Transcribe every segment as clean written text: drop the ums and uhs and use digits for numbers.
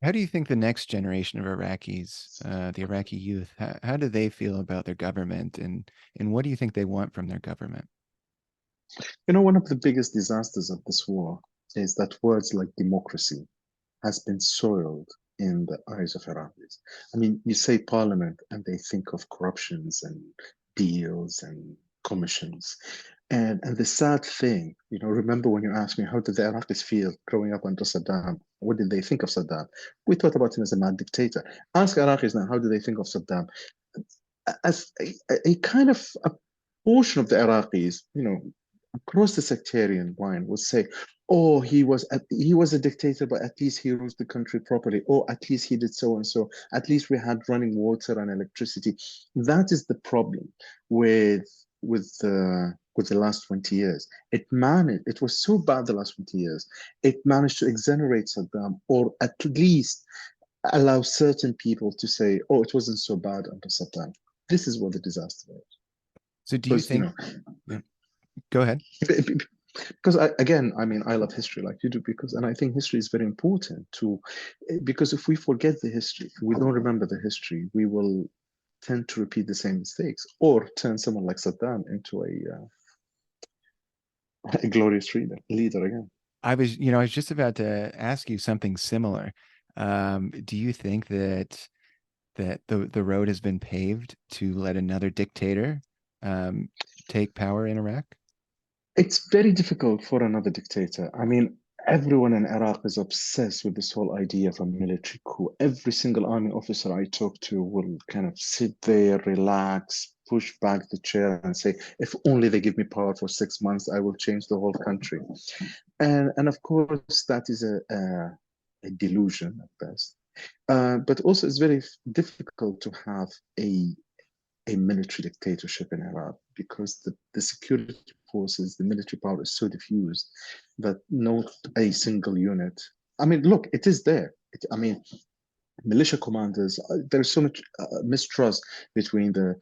How do you think the next generation of Iraqis, the Iraqi youth, how do they feel about their government, and what do you think they want from their government? One of the biggest disasters of this war is that words like democracy has been soiled in the eyes of Iraqis. I mean, you say parliament and they think of corruptions and deals and commissions. And the sad thing, remember when you asked me how did the Iraqis feel growing up under Saddam? What did they think of Saddam? We thought about him as a mad dictator. Ask Iraqis now, how do they think of Saddam? As a kind of a portion of the Iraqis, across the sectarian line would say, "Oh, he was a dictator, but at least he ruled the country properly. Oh, at least he did so and so. At least we had running water and electricity." That is the problem with with the last 20 years. It was so bad the last 20 years. It managed to exonerate Saddam, or at least allow certain people to say, "Oh, it wasn't so bad under Saddam." This is what the disaster is. So do you Because, think, yeah, go ahead. because again, I mean, I love history like you do, and I think history is very important because if we forget the history, if we don't remember the history, we will tend to repeat the same mistakes or turn someone like Saddam into a glorious leader again. I was just about to ask you something similar. Do you think that the road has been paved to let another dictator um, take power in Iraq? It's very difficult for another dictator. I mean, everyone in Iraq is obsessed with this whole idea of a military coup. Every single army officer I talk to will kind of sit there, relax, push back the chair, and say, if only they give me power for 6 months, I will change the whole country. And of course, that is a delusion at best. But also, it's very difficult to have a military dictatorship in Iraq because the security forces, the military power is so diffused that not a single unit. I mean, look, it is there. I mean, militia commanders. There's so much mistrust between the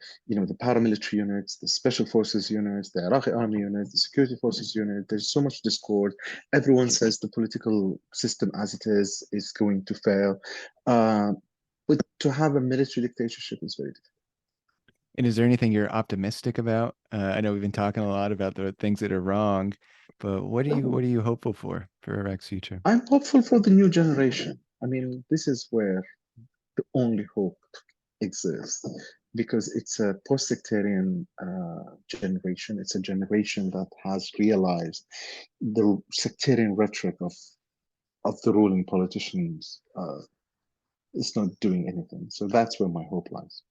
paramilitary units, the special forces units, the Iraqi army units, the security forces unit. There's so much discord. Everyone says the political system as it is going to fail. Uh, but to have a military dictatorship is very difficult. And is there anything you're optimistic about? I know we've been talking a lot about the things that are wrong, but what are you hopeful for Iraq's future? I'm hopeful for the new generation. I mean, this is where the only hope exists because it's a post-sectarian generation. It's a generation that has realized the sectarian rhetoric of the ruling politicians is not doing anything. So that's where my hope lies.